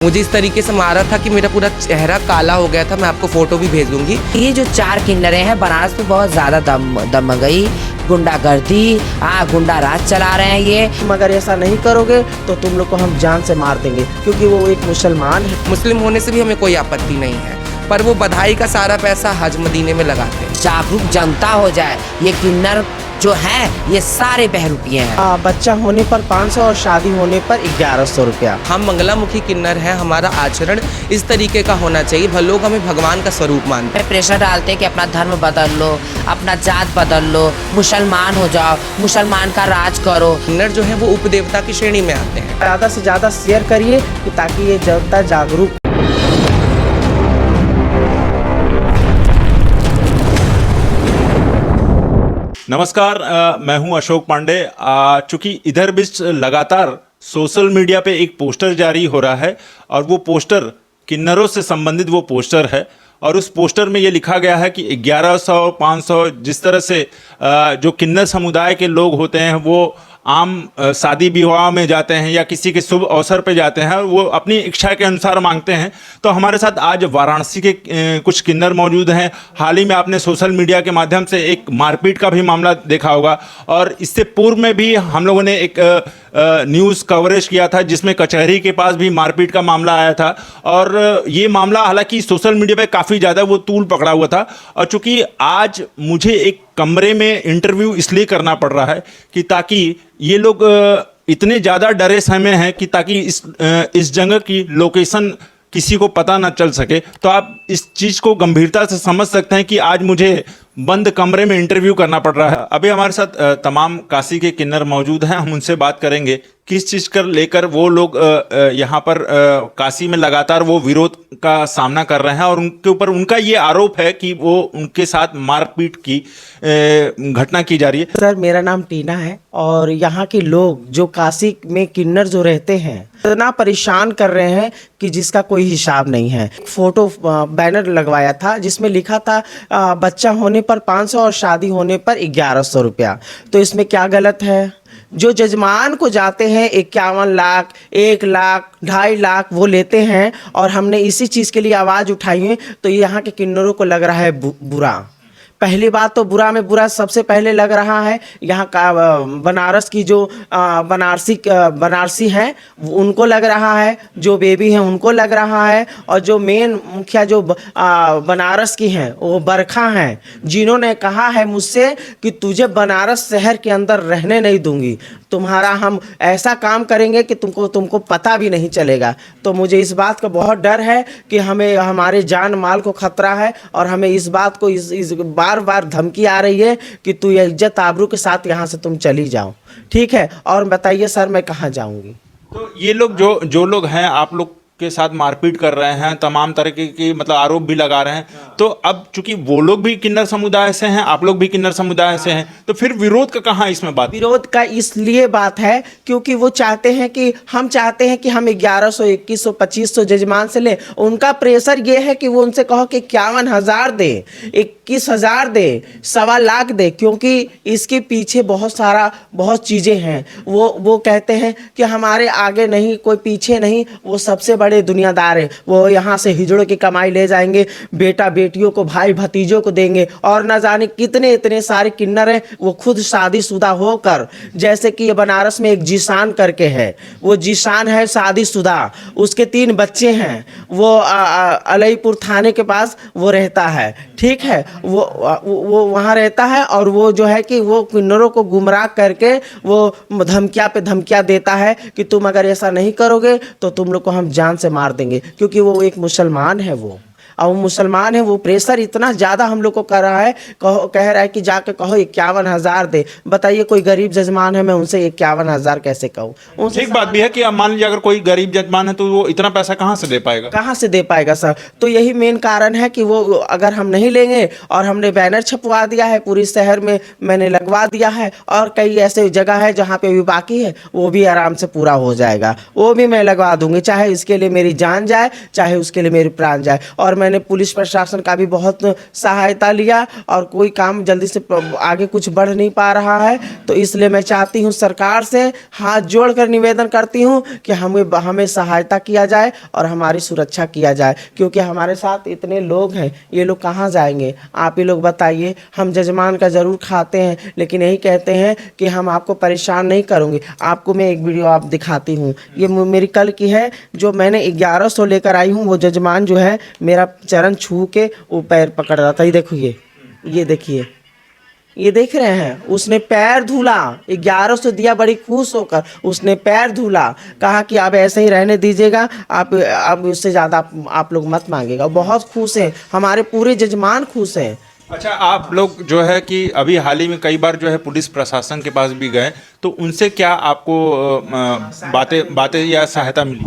मुझे इस तरीके से मारा था कि मेरा पूरा चेहरा काला हो गया था। मैं आपको फोटो भी भेज दूंगी। ये जो 4 किन्नरे हैं बनारस में बहुत ज्यादा दमगई, गुंडागर्दी, गुंडा राज चला रहे हैं ये। मगर ऐसा नहीं करोगे तो तुम लोग को हम जान से मार देंगे, क्योंकि वो एक मुसलमान है। मुस्लिम होने से भी हमें कोई आपत्ति नहीं है, पर वो बधाई का सारा पैसा हज मदीने में लगाते हैं। जागरूक जनता हो जाए। ये किन्नर जो है ये सारे बहरूपिये हैं। बच्चा होने पर 500 और शादी होने पर 1100 रुपया। हम मंगलामुखी किन्नर हैं। हमारा आचरण इस तरीके का होना चाहिए। लोग हमें भगवान का स्वरूप मानते हैं। प्रेशर डालते हैं कि अपना धर्म बदल लो, अपना जात बदल लो, मुसलमान हो जाओ, मुसलमान का राज करो। किन्नर जो है वो उपदेवता की श्रेणी में आते हैं। ज़्यादा से ज़्यादा शेयर करिए ताकि ये जनता जागरूक। नमस्कार, मैं हूं अशोक पांडे। चूंकि इधर बीच लगातार सोशल मीडिया पे एक पोस्टर जारी हो रहा है और वो पोस्टर किन्नरों से संबंधित वो पोस्टर है और उस पोस्टर में ये लिखा गया है कि 1100 500 जिस तरह से जो किन्नर समुदाय के लोग होते हैं वो आम शादी विवाह में जाते हैं या किसी के शुभ अवसर पे जाते हैं, वो अपनी इच्छा के अनुसार मांगते हैं। तो हमारे साथ आज वाराणसी के कुछ किन्नर मौजूद हैं। हाल ही में आपने सोशल मीडिया के माध्यम से एक मारपीट का भी मामला देखा होगा और इससे पूर्व में भी हम लोगों ने एक न्यूज़ कवरेज किया था जिसमें कचहरी के पास भी मारपीट का मामला आया था और ये मामला हालांकि सोशल मीडिया पे काफ़ी ज़्यादा वो तूल पकड़ा हुआ था। और चूँकि आज मुझे एक कमरे में इंटरव्यू इसलिए करना पड़ रहा है कि ताकि ये लोग इतने ज़्यादा डरे सहमे हैं कि ताकि इस जगह की लोकेशन किसी को पता ना चल सके। तो आप इस चीज़ को गंभीरता से समझ सकते हैं कि आज मुझे बंद कमरे में इंटरव्यू करना पड़ रहा है। अभी हमारे साथ तमाम काशी के किन्नर मौजूद हैं। हम उनसे बात करेंगे किस चीज़ कर लेकर वो लोग यहाँ पर काशी में लगातार वो विरोध का सामना कर रहे हैं और उनके ऊपर उनका ये आरोप है कि वो उनके साथ मारपीट की घटना की जा रही है। सर, मेरा नाम टीना है और यहाँ के लोग जो काशी में किन्नर जो रहते हैं इतना परेशान कर रहे हैं कि जिसका कोई हिसाब नहीं है। फोटो बैनर लगवाया था जिसमें लिखा था बच्चा होने पर 500 और शादी होने पर 1100 रुपया। तो इसमें क्या गलत है? जो जजमान को जाते हैं 51 लाख, 1 लाख, 2.5 लाख वो लेते हैं और हमने इसी चीज़ के लिए आवाज़ उठाई है। तो यहाँ के किन्नरों को लग रहा है बुरा। पहली बात तो बुरा में बुरा सबसे पहले लग रहा है यहाँ का बनारस की जो बनारसी हैं उनको लग रहा है, जो बेबी हैं उनको लग रहा है और जो मेन मुखिया जो बनारस की हैं वो बरखा हैं, जिन्होंने कहा है मुझसे कि तुझे बनारस शहर के अंदर रहने नहीं दूंगी, तुम्हारा हम ऐसा काम करेंगे कि तुमको पता भी नहीं चलेगा। तो मुझे इस बात का बहुत डर है कि हमें हमारे जान माल को खतरा है और हमें इस बात को इस बार बार धमकी आ रही है कि तू ये इज्जत आबरू के साथ यहाँ से तुम चली जाओ। ठीक है, और बताइए सर मैं कहाँ जाऊँगी? तो ये लोग जो लोग हैं आप लोग के साथ मारपीट कर रहे हैं, तमाम तरह के मतलब आरोप भी लगा रहे हैं। तो अब चूंकि वो लोग भी किन्नर समुदाय से हैं, आप लोग भी किन्नर समुदाय से हैं, तो फिर विरोध का कहाँ इसमें बात? विरोध का इसलिए बात है क्योंकि वो चाहते हैं कि हम 1100, 2100, 2500 जजमान से ले। उनका प्रेशर ये है कि वो उनसे कहो कि 51,000 दे, 21,000 दे, 1.25 लाख दे, क्योंकि इसके पीछे बहुत चीज़ें हैं। वो कहते हैं कि हमारे आगे नहीं कोई पीछे नहीं, वो सबसे बड़े दुनियादार है। वो यहाँ से हिजड़ों की कमाई ले जाएंगे, बेटा बेटियों को भाई भतीजों को देंगे और न जाने कितने इतने सारे किन्नर हैं वो खुद शादीशुदा होकर, जैसे कि ये बनारस में एक जीशान करके है, वो जीशान है शादीशुदा, उसके 3 बच्चे हैं, वो अलईपुर थाने के पास वो रहता है। ठीक है, वो वहाँ रहता है और वो जो है कि वो किन्नरों को गुमराह करके वो धमकियाँ पे धमकियाँ देता है कि तुम अगर ऐसा नहीं करोगे तो तुम लोग को हम जान से मार देंगे, क्योंकि वो एक मुसलमान है। वो मुसलमान है। वो प्रेशर इतना ज़्यादा हम लोग को कर रहा है, कह रहा है कि जाके कहो 51,000 दे। बताइए कोई गरीब जजमान है, मैं उनसे 51,000 कैसे कहूँ? एक बात भी है कि अब मान लीजिए अगर कोई गरीब जजमान है तो वो इतना पैसा कहाँ से दे पाएगा? कहाँ से दे पाएगा सर? तो यही मेन कारण है कि वो अगर हम नहीं लेंगे, और हमने बैनर छपवा दिया है पूरे शहर में, मैंने लगवा दिया है और कई ऐसे जगह है जहाँ पे भी बाकी है, वो भी आराम से पूरा हो जाएगा, वो भी मैं लगवा दूंगी, चाहे इसके लिए मेरी जान जाए चाहे उसके लिए मेरी प्राण जाए। और मैं मैंने पुलिस प्रशासन का भी बहुत सहायता लिया और कोई काम जल्दी से आगे कुछ बढ़ नहीं पा रहा है। तो इसलिए मैं चाहती हूँ सरकार से हाथ जोड़कर निवेदन करती हूँ कि हमें सहायता किया जाए और हमारी सुरक्षा किया जाए, क्योंकि हमारे साथ इतने लोग हैं, ये लोग कहाँ जाएंगे आप ही लोग बताइए। हम जजमान का ज़रूर खाते हैं, लेकिन यही कहते हैं कि हम आपको परेशान नहीं करूँगी। आपको मैं एक वीडियो आप दिखाती हूँ, ये मेरी कल की है जो मैंने 1100 लेकर आई हूँ। वो जजमान जो है मेरा चरण छू के वो पैर पकड़ रहा था। ये देखो, ये देखिए, ये देख रहे हैं, उसने पैर धुला। 1100 दिया, बड़ी खुश होकर उसने पैर धुला, कहा कि आप ऐसे ही रहने दीजिएगा, आप उससे ज़्यादा आप लोग मत मांगेगा। बहुत खुश हैं, हमारे पूरे जजमान खुश हैं। अच्छा, आप लोग जो है कि अभी हाल ही में कई बार जो है पुलिस प्रशासन के पास भी गए, तो उनसे क्या आपको बातें या सहायता मिली?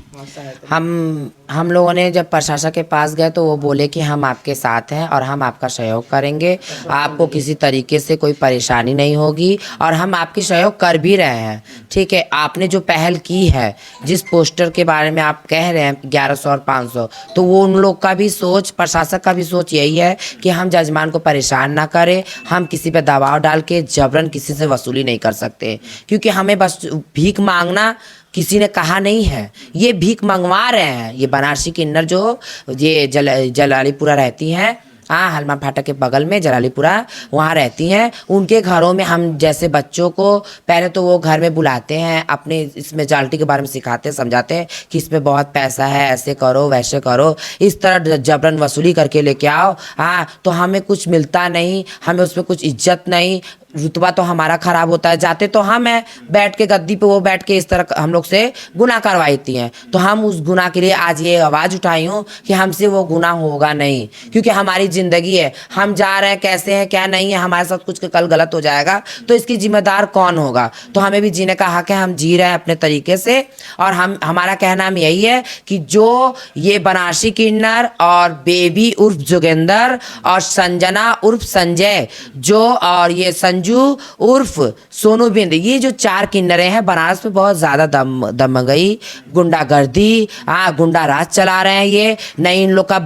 हम लोगों ने जब प्रशासन के पास गए तो वो बोले कि हम आपके साथ हैं और हम आपका सहयोग करेंगे, आपको किसी तरीके से कोई परेशानी नहीं होगी और हम आपकी सहयोग कर भी रहे हैं। ठीक है, आपने जो पहल की है, जिस पोस्टर के बारे में आप कह रहे हैं 1100 और 500, तो वो उन लोग का भी सोच, प्रशासन का भी सोच यही है कि हम जजमान को परेशान ना करें। हम किसी पे दबाव डाल के जबरन किसी से वसूली नहीं कर सकते, क्योंकि हमें बस भीख मांगना किसी ने कहा नहीं है। ये भीख मंगवा रहे हैं। ये बनारसी किन्नर जो ये जलालीपुरा रहती हैं, हाँ, हलमा फाटक के बगल में जलालीपुरा, वहाँ रहती हैं। उनके घरों में हम जैसे बच्चों को पहले तो वो घर में बुलाते हैं, अपने इस मेजॉरिटी के बारे में सिखाते हैं, समझाते हैं कि इसमें बहुत पैसा है, ऐसे करो वैसे करो, इस तरह जबरन वसूली करके लेके आओ। हाँ, तो हमें कुछ मिलता नहीं, हमें उसमें कुछ इज्जत नहीं, रुतबा तो हमारा खराब होता है। जाते तो हम हैं, बैठ के गद्दी पे वो बैठ के इस तरह हम लोग से गुनाह करवाती हैं। तो हम उस गुनाह के लिए आज ये आवाज़ उठाई हूँ कि हमसे वो गुनाह होगा नहीं, क्योंकि हमारी ज़िंदगी है। हम जा रहे हैं, कैसे हैं क्या नहीं है, हमारे साथ कुछ कल गलत हो जाएगा तो इसकी जिम्मेदार कौन होगा? तो हमें भी जीने का हक है, हम जी रहे हैं अपने तरीके से। और हमारा कहना यही है कि जो ये बनारसी किन्नर और बेबी उर्फ जोगेंद्र और संजना उर्फ संजय जो और ये संजू उर्फ सोनू बिंद, ये जो 4 किन्नरे हैं, बनारस में बहुत ज़्यादा दमगई, गुंडागर्दी, गुंडा राज चला रहे हैं। ये नहीं इन लोग का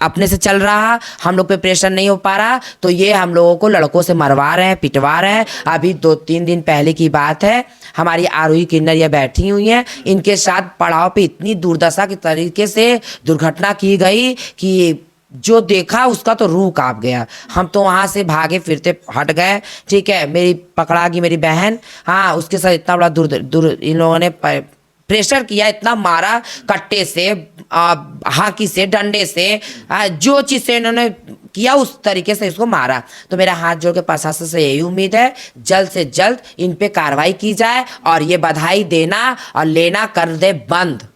अपने से चल रहा, हम लोग पे प्रेशर नहीं हो पा रहा, तो ये हम लोगों को लड़कों से मरवा रहे हैं, पिटवा रहे हैं। अभी 2-3 दिन पहले की बात है, हमारी आरोही किन्नर ये बैठी हुई हैं, इनके साथ पड़ाव पे इतनी दुर्दशा के तरीके से दुर्घटना की गई कि जो देखा उसका तो रूह कांप गया। हम तो वहाँ से भागे फिरते हट गए। ठीक है, मेरी पकड़ा गई मेरी बहन, हाँ, उसके साथ इतना बड़ा इन लोगों ने प्रेशर किया, इतना मारा, कट्टे से, हाकी से, डंडे से, जो चीज़ से इन्होंने किया उस तरीके से इसको मारा। तो मेरा हाथ जोड़ के प्रशासन से यही उम्मीद है जल्द से जल्द इन पे कार्रवाई की जाए और ये बधाई देना और लेना कर दे बंद,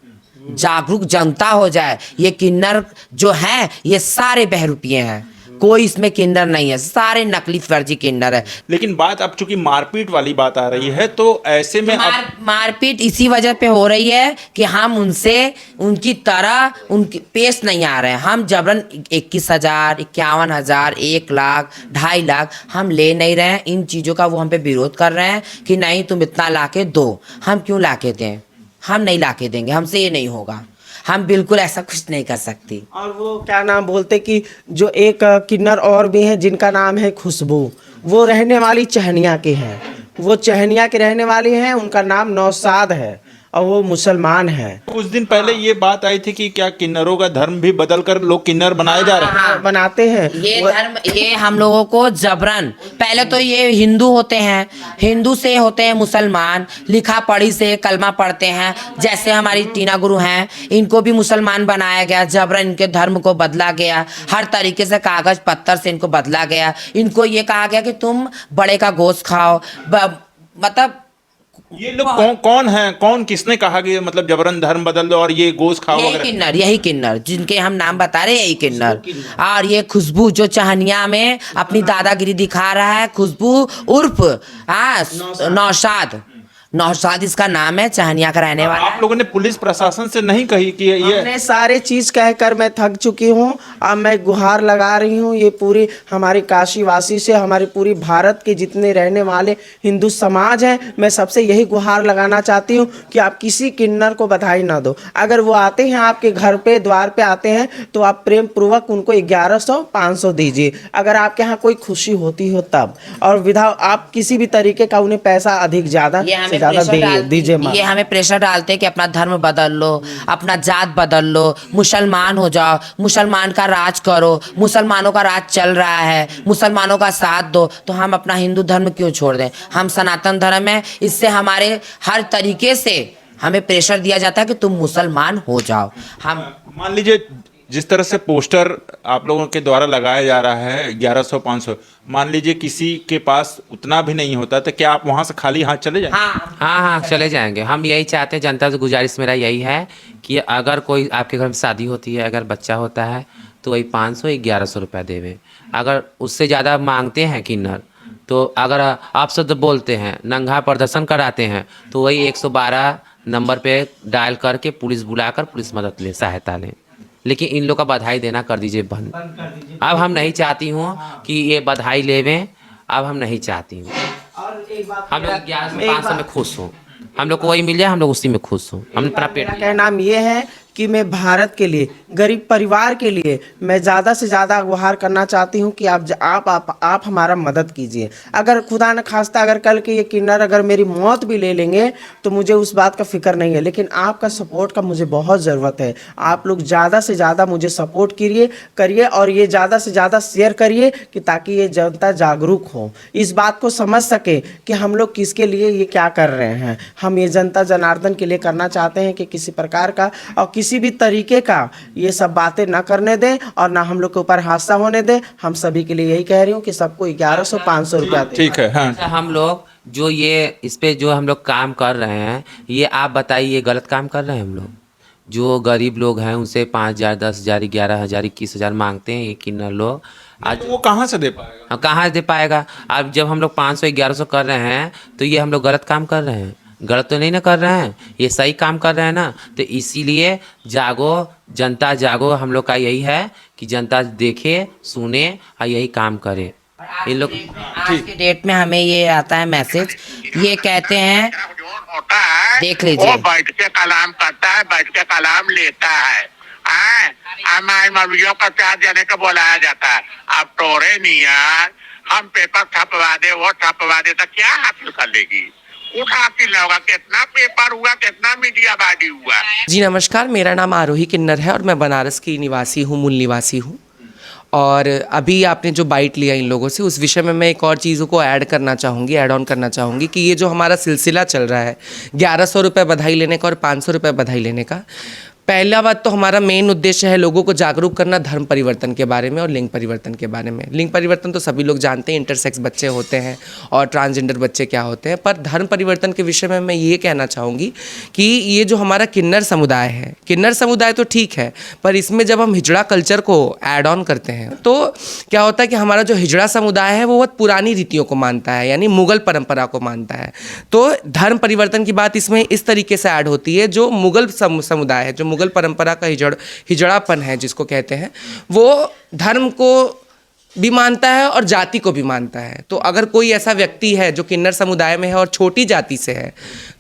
जागरूक जनता हो जाए। ये किन्नर जो हैं ये सारे बहरूपिये हैं, कोई इसमें किन्नर नहीं है, सारे नकली फर्जी किन्नर है। लेकिन बात अब चूंकि मारपीट वाली बात आ रही है, तो ऐसे में मारपीट इसी वजह पे हो रही है कि हम उनसे उनकी तरह उनकी पेश नहीं आ रहे हैं। हम जबरन 21,000, 51,000, 1 लाख, 2.5 लाख हम ले नहीं रहे हैं। इन चीज़ों का वो हम पे विरोध कर रहे हैं कि नहीं तुम इतना ला के दो। हम क्यों ला के दें? हम नहीं ला के देंगे, हमसे ये नहीं होगा, हम बिल्कुल ऐसा कुछ नहीं कर सकती। और वो क्या नाम बोलते कि जो एक किन्नर और भी हैं जिनका नाम है खुशबू, वो रहने वाली चहनिया के हैं, वो चहनिया के रहने वाली हैं, उनका नाम नौशाद है और वो मुसलमान है। कुछ दिन पहले ये बात आई थी कि क्या किन्नरों का धर्म भी बदलकर लोग किन्नर बनाए जा रहे हैं? हाँ, बनाते हैं ये धर्म, ये हम लोगों को जबरन, पहले तो ये हिंदू होते हैं, हिंदू से होते हैं मुसलमान, लिखा पढ़ी से कलमा पढ़ते हैं, जैसे हमारी टीना गुरु हैं, इनको भी मुसलमान बनाया गया, जबरन इनके धर्म को बदला गया, हर तरीके से कागज पत्थर से इनको बदला गया। इनको ये कहा गया कि तुम बड़े का गोश्त खाओ, मतलब ये लोग कौन हैं? कौन किसने कहा कि मतलब जबरन धर्म बदल दो और ये गोश्त खाओ वगैरह? यही किन्नर जिनके हम नाम बता रहे हैं, यही किन्नर। और ये खुशबू जो चहनिया में अपनी दादागिरी दिखा रहा है, खुशबू उर्फ नौशाद, नौशाद इसका नाम है, चहनिया का रहने वाला है। आप लोगों ने पुलिस प्रशासन से नहीं कही कि ये हमने सारे चीज कहकर मैं थक चुकी हूँ। अब मैं गुहार लगा रही हूँ ये पूरी हमारी काशी वासी से, हमारी पूरी भारत के जितने रहने वाले हिंदू समाज हैं, मैं सबसे यही गुहार लगाना चाहती हूँ कि आप किसी किन्नर को बधाई ना दो। अगर वो आते हैं आपके घर पे द्वार पे आते हैं तो आप प्रेम पूर्वक उनको 1100 500 दीजिए, अगर आपके यहाँ कोई खुशी होती हो तब। और विधा आप किसी भी तरीके का उन्हें पैसा अधिक ज्यादा से ज्यादा दीजिए मत। ये हमें प्रेशर डालते हैं कि अपना धर्म बदल लो, अपना जात बदल लो, मुसलमान हो जाओ, मुसलमान का राज करो, मुसलमानों का राज चल रहा है, मुसलमानों का साथ दो। तो हम अपना हिंदू धर्म क्यों छोड़ दें? हम सनातन धर्म है, इससे हमारे हर तरीके से हमें प्रेशर दिया जाता है कि तुम मुसलमान हो जाओ। हम मान लीजिए जिस तरह से पोस्टर आप लोगों के द्वारा लगाया जा रहा है 1100 500, मान लीजिए किसी के पास उतना भी नहीं होता तो क्या आप वहां से खाली हाथ चले जाएंगे? हाँ चले जाएंगे। हम यही चाहते हैं, जनता से गुजारिश मेरा यही है कि अगर कोई आपके घर में शादी होती है, अगर बच्चा होता है तो वही 500 1100 रुपया देवे। अगर उससे ज़्यादा मांगते हैं किन्नर, तो अगर आप सब बोलते हैं नंगा प्रदर्शन कराते हैं तो वही 112 नंबर पे डायल करके पुलिस बुलाकर पुलिस मदद ले, सहायता लें। लेकिन इन लोग का बधाई देना कर दीजिए बंद। अब हम नहीं चाहती हूँ कि ये बधाई लेवें, अब हम नहीं चाहती हूँ। हम लोग 1100 में खुश हों, हम लोग को वही मिल जाए, हम लोग उसी में खुश हों। हम अपना पेट मेरा नाम ये है कि मैं भारत के लिए, गरीब परिवार के लिए मैं ज़्यादा से ज़्यादा गुहार करना चाहती हूँ कि आप हमारा मदद कीजिए। अगर खुदा न खास्ता अगर कल के ये किन्नर अगर मेरी मौत भी ले लेंगे तो मुझे उस बात का फिक्र नहीं है, लेकिन आपका सपोर्ट का मुझे बहुत ज़रूरत है। आप लोग ज़्यादा से ज़्यादा मुझे सपोर्ट करिए और ये ज़्यादा से ज़्यादा शेयर करिए कि ताकि ये जनता जागरूक हो, इस बात को समझ सके कि हम लोग किसके लिए ये क्या कर रहे हैं। हम ये जनता जनार्दन के लिए करना चाहते हैं कि किसी प्रकार का और किसी भी तरीके का ये सब बातें ना करने दें और ना हम लोग के ऊपर हादसा होने दें। हम सभी के लिए यही कह रही हूँ कि सबको 1100 500 रुपया दें। ठीक है। हाँ, हम लोग जो ये इस पे जो हम लोग काम कर रहे हैं, ये आप बताइए गलत काम कर रहे हैं हम लोग? जो गरीब लोग हैं उनसे 5000 10,000 11,000 21,000 मांगते हैं ये किन्नर लोग। आज वो कहाँ से दे पाएगा? हम कहाँ दे पाएगा? अब जब हम लोग 500 1100 कर रहे हैं तो ये हम लोग गलत काम कर रहे हैं? गलत तो नहीं ना कर रहे हैं, ये सही काम कर रहे हैं ना। तो इसीलिए जागो, जनता जागो। हम लोग का यही है कि जनता देखे सुने और यही काम करे। इन लोग आज के डेट में हमें ये आता है मैसेज, ये कहते हैं, होता है देख लीजिए। वो बैठ के कलाम करता है, बैठ के कलाम लेता है। हमारे मौलवियों का चार्ज देने को बुलाया जाता है। अब तोरे नियर हम पेपर छपवा दे, वो छपवा दे तो क्या हासिल कर लेगी? उठा के होगा, कितना पेपर हुआ, कितना मीडिया बाजी हुआ। जी नमस्कार, मेरा नाम आरोही किन्नर है और मैं बनारस की निवासी हूँ, मूल निवासी हूँ। और अभी आपने जो बाइट लिया इन लोगों से, उस विषय में मैं एक और चीज़ों को ऐड ऑन करना चाहूँगी कि ये जो हमारा सिलसिला चल रहा है 1100 रुपये बधाई लेने का और 500 रुपये बधाई लेने का, पहला बात तो हमारा मेन उद्देश्य है लोगों को जागरूक करना धर्म परिवर्तन के बारे में और लिंग परिवर्तन के बारे में। लिंग परिवर्तन तो सभी लोग जानते हैं, इंटरसेक्स बच्चे होते हैं और ट्रांसजेंडर बच्चे क्या होते हैं, पर धर्म परिवर्तन के विषय में मैं ये कहना चाहूँगी कि ये जो हमारा किन्नर समुदाय है, किन्नर समुदाय तो ठीक है, पर इसमें जब हम हिजड़ा कल्चर को ऐड ऑन करते हैं तो क्या होता है कि हमारा जो हिजड़ा समुदाय है वो बहुत पुरानी रीतियों को मानता है, यानी मुगल परंपरा को मानता है। तो धर्म परिवर्तन की बात इसमें इस तरीके से ऐड होती है, जो मुगल समुदाय है, जो मुगल परंपरा का हिजड़ापन है जिसको कहते हैं, वो धर्म को भी मानता है और जाति को भी मानता है। तो अगर कोई ऐसा व्यक्ति है जो किन्नर समुदाय में है और छोटी जाति से है,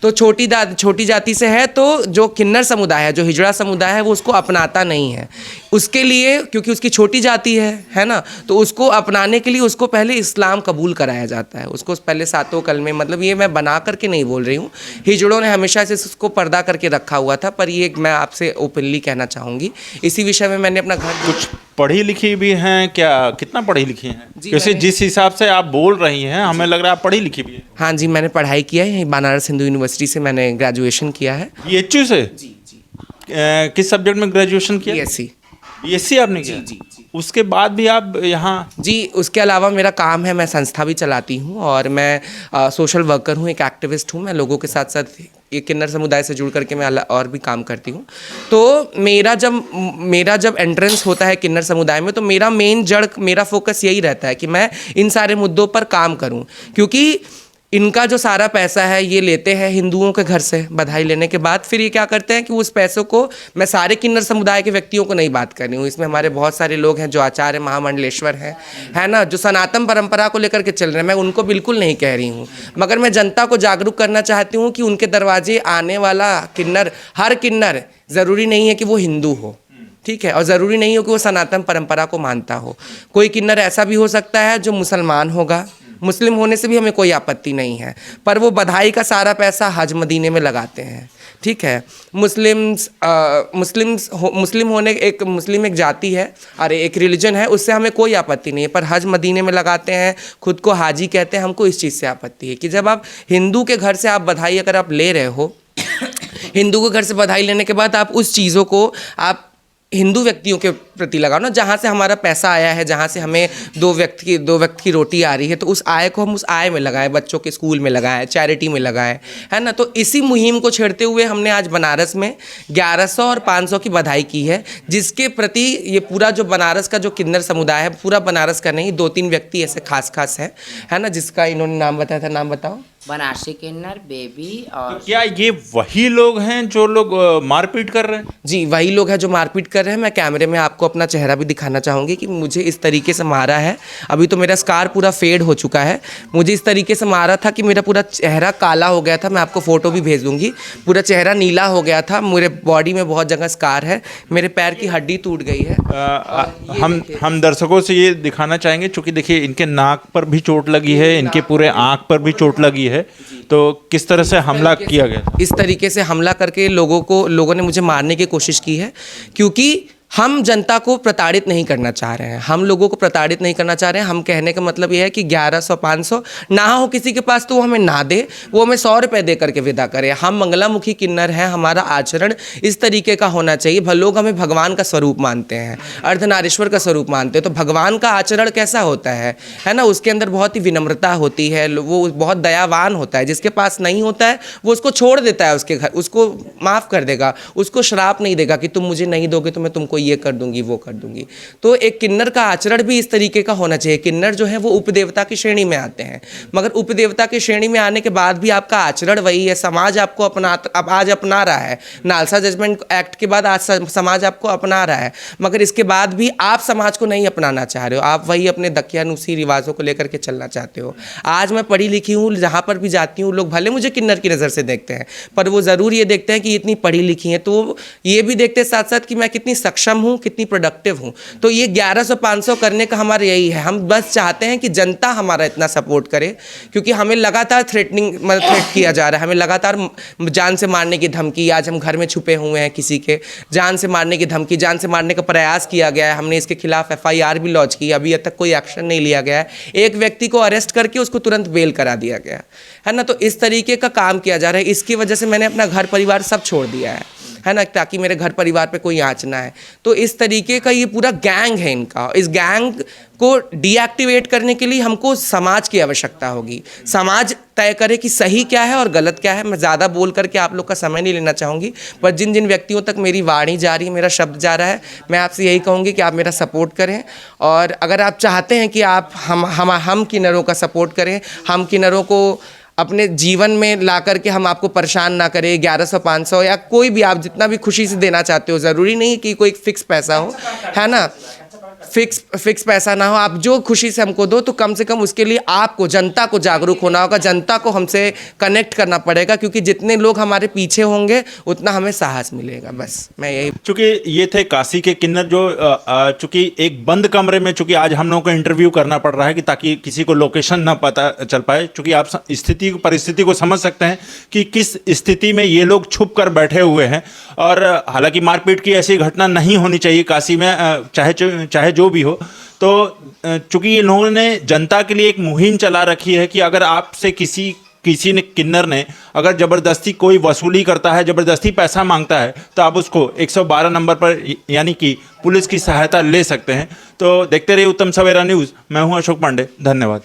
तो छोटी जाति से है, तो जो किन्नर समुदाय है, जो हिजड़ा समुदाय है, वो उसको अपनाता नहीं है। उसके लिए, क्योंकि उसकी छोटी जाति है ना, तो उसको अपनाने के लिए उसको पहले इस्लाम कबूल कराया जाता है। उसको पहले 7 कलमे, मतलब ये मैं बना करके नहीं बोल रही हूँ, हिजड़ों ने हमेशा से उसको पर्दा करके रखा हुआ था, पर ये मैं आपसे ओपनली कहना चाहूँगी। इसी विषय में मैंने अपना घर कुछ पढ़ी लिखी भी हैं क्या? कितना पढ़ी लिखी हैं? जैसे जिस हिसाब से आप बोल रही हैं हमें लग रहा है आप पढ़ी लिखी भी है। हाँ जी, मैंने पढ़ाई किया है, बनारस हिंदू यूनिवर्सिटी से मैंने ग्रेजुएशन किया है। BHU से? जी। किस सब्जेक्ट में ग्रेजुएशन किया? BSc आपने किया? जी। उसके बाद भी आप यहाँ? जी, उसके अलावा मेरा काम है, मैं संस्था भी चलाती हूँ और मैं सोशल वर्कर हूँ, एक एक्टिविस्ट हूँ। मैं लोगों के साथ साथ एक किन्नर समुदाय से जुड़ करके मैं और भी काम करती हूँ। तो मेरा जब एंट्रेंस होता है किन्नर समुदाय में, तो मेरा फोकस यही रहता है कि मैं इन सारे मुद्दों पर काम करूँ, क्योंकि इनका जो सारा पैसा है ये लेते हैं हिंदुओं के घर से बधाई लेने के बाद, फिर ये क्या करते हैं कि उस पैसों को, मैं सारे किन्नर समुदाय के व्यक्तियों को नहीं बात कर रही हूँ, इसमें हमारे बहुत सारे लोग हैं जो आचार्य महामंडलेश्वर हैं, है ना, जो सनातन परंपरा को लेकर के चल रहे हैं, मैं उनको बिल्कुल नहीं कह रही हूँ, मगर मैं जनता को जागरूक करना चाहती हूँ कि उनके दरवाजे आने वाला किन्नर, हर किन्नर ज़रूरी नहीं है कि वो हिंदू हो, ठीक है, और ज़रूरी नहीं हो कि वो सनातन परंपरा को मानता हो। कोई किन्नर ऐसा भी हो सकता है जो मुसलमान होगा, मुस्लिम होने से भी हमें कोई आपत्ति नहीं है, पर वो बधाई का सारा पैसा हज मदीने में लगाते हैं, ठीक है। मुस्लिम होने मुस्लिम एक जाति है, अरे एक रिलीजन है, उससे हमें कोई आपत्ति नहीं है, पर हज मदीने में लगाते हैं, खुद को हाजी कहते हैं, हमको इस चीज़ से आपत्ति है कि जब आप हिंदू के घर से आप बधाई अगर आप ले रहे हो, हिंदू के घर से बधाई लेने के बाद आप उस चीज़ों को आप हिंदू व्यक्तियों के प्रति लगाओ ना, जहाँ से हमारा पैसा आया है, जहाँ से हमें दो व्यक्ति की रोटी आ रही है, तो उस आय को हम उस आय में लगाएं, बच्चों के स्कूल में लगाएं, चैरिटी में लगाएं, है ना। तो इसी मुहिम को छेड़ते हुए हमने आज बनारस में 1100 और 500 की बधाई की है, जिसके प्रति ये पूरा जो बनारस का जो किन्नर समुदाय है, पूरा बनारस का नहीं, 2-3 व्यक्ति ऐसे खास है ना, जिसका इन्होंने नाम बताया था, नाम बताओ। बनारसी किन्नर, बेबी और क्या ये वही लोग हैं जो लोग मारपीट कर रहे हैं? जी, वही लोग हैं जो मारपीट कर रहे हैं। मैं कैमरे में आपको अपना चेहरा भी दिखाना चाहूँगी कि मुझे इस तरीके से मारा है, अभी तो मेरा स्कार पूरा फेड हो चुका है, मुझे इस तरीके से मारा था कि मेरा पूरा चेहरा काला हो गया था, मैं आपको फ़ोटो भी भेज दूँगी, पूरा चेहरा नीला हो गया था, मेरे बॉडी में बहुत जगह स्कार है, मेरे पैर की हड्डी टूट गई है। हम दर्शकों से ये दिखाना चाहेंगे, चूँकि देखिए इनके नाक पर भी चोट लगी है, इनके पूरे आँख पर भी चोट लगी है, तो किस तरह से हमला किया गया? इस तरीके से हमला करके लोगों ने मुझे मारने की कोशिश की है, क्योंकि हम जनता को प्रताड़ित नहीं करना चाह रहे हैं, हम लोगों को प्रताड़ित नहीं करना चाह रहे हैं। हम कहने का मतलब ये है कि 1100-500 ना हो किसी के पास तो वो हमें ना दे, वो हमें 100 रुपये दे करके विदा करे। हम मंगलामुखी किन्नर हैं, हमारा आचरण इस तरीके का होना चाहिए। लोग हमें भगवान का स्वरूप मानते हैं, अर्धनारीश्वर का स्वरूप मानते हैं, तो भगवान का आचरण कैसा होता है ना, उसके अंदर बहुत ही विनम्रता होती है, वो बहुत दयावान होता है। जिसके पास नहीं होता है वो उसको छोड़ देता है, उसके घर उसको माफ़ कर देगा, उसको श्राप नहीं देगा कि तुम मुझे नहीं दोगे तो मैं तुमको ये कर दूंगी, वो कर दूंगी। तो एक किन्नर का आचरण भी इस तरीके का होना चाहिए। किन्नर जो है वो उपदेवता की श्रेणी में आते हैं, मगर उपदेवता की श्रेणी में आने के बाद भी आपका आचरण वही है। समाज आपको आज अपना रहा है, नालसा जजमेंट एक्ट के बाद आज समाज आपको अपना रहा है, मगर इसके बाद भी आप समाज को नहीं अपनाना चाह रहे हो, आप वही अपने दकियानुसी रिवाजों को लेकर के चलना चाहते हो। आज मैं पढ़ी लिखी हूँ, जहाँ पर भी जाती हूँ लोग भले मुझे किन्नर की नज़र से देखते हैं, पर वो ज़रूर ये देखते हैं कि इतनी पढ़ी लिखी हैं, तो ये भी देखते हैं साथ साथ कि मैं कितनी सक्षम हूँ, कितनी प्रोडक्टिव हूँ। तो ये 1100-500 करने का हमारा यही है, हम बस चाहते हैं कि जनता हमारा इतना सपोर्ट करे, क्योंकि हमें लगातार थ्रेट किया जा रहा है, हमें लगातार जान से मारने की धमकी, आज हम घर में छुपे हुए हैं, किसी के जान से मारने की धमकी, जान से मारने का प्रयास किया गया है, हमने इसके खिलाफ FIR भी लॉन्च की, अभी तक कोई एक्शन नहीं लिया गया है। एक व्यक्ति को अरेस्ट करके उसको तुरंत बेल करा दिया गया है ना, तो इस तरीके का काम किया जा रहा है। इसकी वजह से मैंने अपना घर परिवार सब छोड़ दिया है ना, ताकि मेरे घर परिवार पे कोई आँच ना है। तो इस तरीके का ये पूरा गैंग है इनका। इस गैंग को डीएक्टिवेट करने के लिए हमको समाज की आवश्यकता होगी। समाज तय करे कि सही क्या है और गलत क्या है। मैं ज़्यादा बोल करके आप लोग का समय नहीं लेना चाहूँगी, पर जिन जिन व्यक्तियों तक मेरी वाणी जा रही है, मेरा शब्द जा रहा है, मैं आपसे यही कहूँगी कि आप मेरा सपोर्ट करें। और अगर आप चाहते हैं कि आप हम किन्नरों का सपोर्ट करें, हम किन्नरों को अपने जीवन में ला करके हम आपको परेशान ना करें, 1100-500 या कोई भी आप जितना भी खुशी से देना चाहते हो, ज़रूरी नहीं कि कोई फिक्स पैसा हो, है ना, फिक्स पैसा ना हो, आप जो खुशी से हमको दो, तो कम से कम उसके लिए आपको, जनता को जागरूक होना होगा, जनता को हमसे कनेक्ट करना पड़ेगा, क्योंकि जितने लोग हमारे पीछे होंगे उतना हमें साहस मिलेगा। बस मैं यही। चूँकि ये थे काशी के किन्नर जो चूँकि एक बंद कमरे में, चूँकि आज हम लोगों को इंटरव्यू करना पड़ रहा है कि ताकि किसी को लोकेशन ना पता चल पाए, चूँकि आप परिस्थिति को समझ सकते हैं कि किस स्थिति में ये लोग छुप कर बैठे हुए हैं। और हालांकि मारपीट की ऐसी घटना नहीं होनी चाहिए काशी में, चाहे जो भी हो। तो चूंकि ये लोगों ने जनता के लिए एक मुहिम चला रखी है कि अगर आपसे किसी ने किन्नर ने अगर ज़बरदस्ती कोई वसूली करता है, ज़बरदस्ती पैसा मांगता है, तो आप उसको 112 नंबर पर यानी कि पुलिस की सहायता ले सकते हैं। तो देखते रहिए उत्तम सवेरा न्यूज़। मैं हूं अशोक पांडे, धन्यवाद।